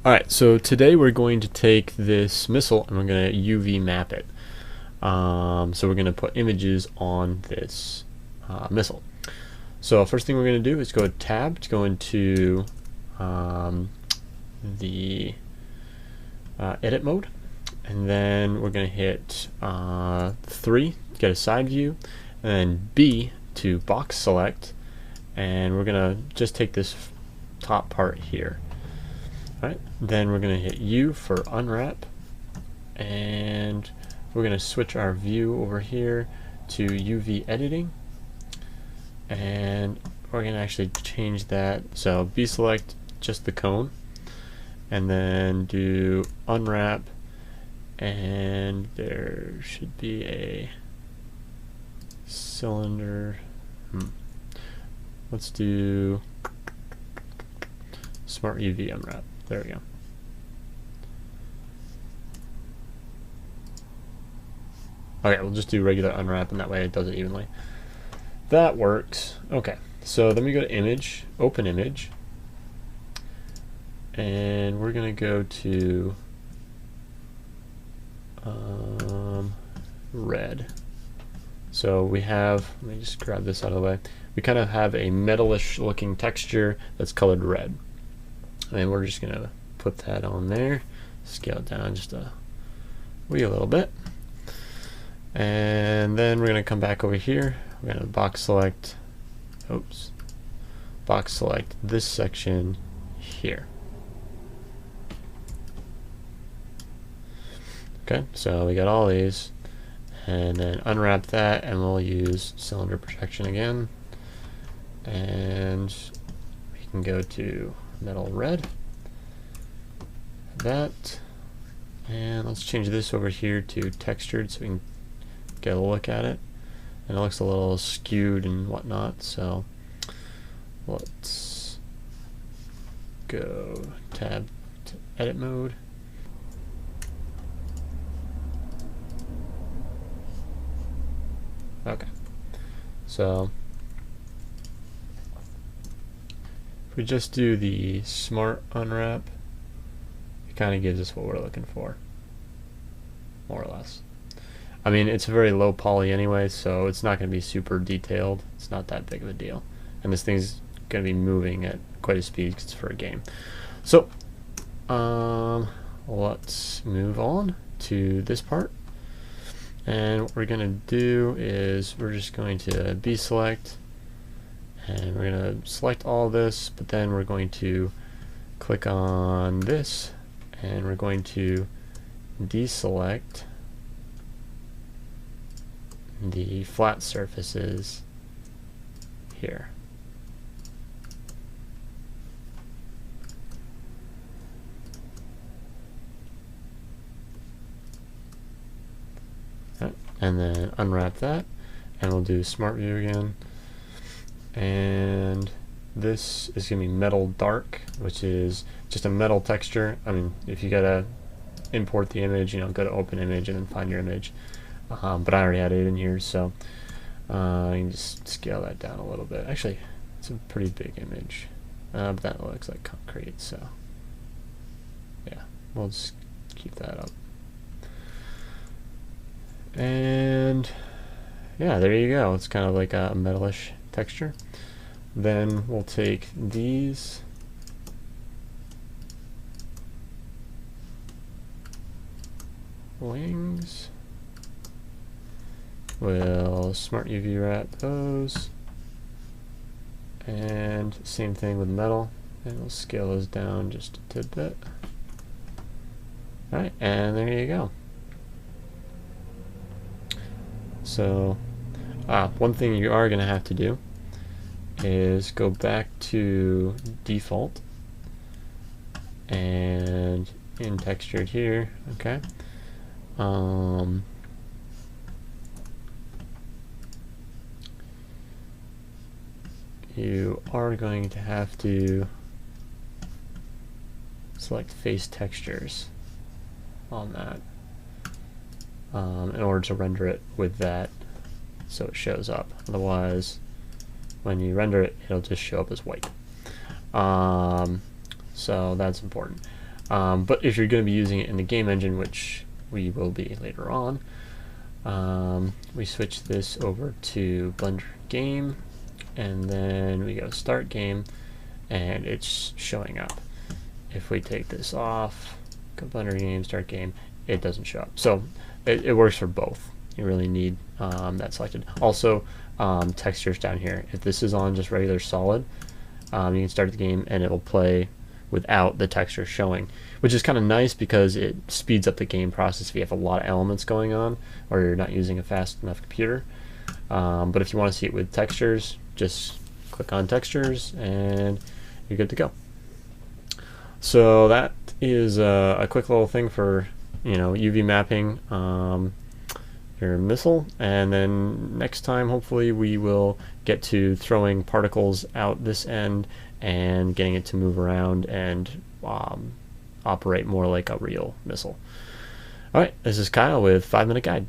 Alright, so today we're going to take this missile and we're going to UV map it. So we're going to put images on this missile. So first thing we're going to do is go to Tab to go into the edit mode, and then we're going to hit 3 to get a side view, and then B to box select, and we're going to just take this top part here. Alright, then we're going to hit U for unwrap, and we're going to switch our view over here to UV editing, and we're going to actually change that. So B select just the cone, and then do unwrap, and there should be a cylinder. Let's do smart UV unwrap. There we go. Okay, we'll just do regular unwrap, and that way it does it evenly. That works. Okay, so then we go to image, open image, and we're going to go to red. So we have, let me just grab this out of the way. We kind of have a metalish looking texture that's colored red. And we're just going to put that on there, scale it down just a little bit. And then we're going to come back over here. We're going to box select this section here. Okay, so we got all these, and then unwrap that, and we'll use cylinder projection again, and we can go to metal red, that, and let's change this over here to textured so we can get a look at it. And it looks a little skewed and whatnot, so let's go tab to edit mode. Okay, so if we just do the smart unwrap, it kind of gives us what we're looking for, more or less. I mean, it's a very low poly anyway, so it's not going to be super detailed. It's not that big of a deal. And this thing's going to be moving at quite a speed because it's for a game. So, let's move on to this part. And what we're going to do is we're just going to B select, and we're going to select all this, but then we're going to click on this, and we're going to deselect the flat surfaces here. And then unwrap that, and we'll do smart view again, and this is going to be metal dark, which is just a metal texture. I mean, if you gotta import the image, you know, go to open image and then find your image. But I already had it in here, so you can just scale that down a little bit. Actually, it's a pretty big image, but that looks like concrete, so yeah, we'll just keep that up. And yeah, there you go. It's kind of like a metalish texture. Then we'll take these wings. We'll smart UV wrap those, and same thing with metal, and we'll scale those down just a tidbit. Alright, and there you go. So one thing you are going to have to do is go back to default, and in textured here, okay, you are going to have to select face textures on that in order to render it with that so it shows up. Otherwise, when you render it, it'll just show up as white. So that's important. But if you're going to be using it in the game engine, which we will be later on, we switch this over to Blender Game, and then we go Start Game, and it's showing up. If we take this off, go Blender Game, Start Game, it doesn't show up. So it works for both. You really need that selected. Also, textures down here. If this is on just regular solid, you can start the game and it will play without the texture showing, which is kind of nice because it speeds up the game process if you have a lot of elements going on or you're not using a fast enough computer. But if you want to see it with textures, just click on textures and you're good to go. So that is a quick little thing for UV mapping your missile, and then next time hopefully we will get to throwing particles out this end and getting it to move around and operate more like a real missile. Alright, this is Kyle with 5 Minute Guide.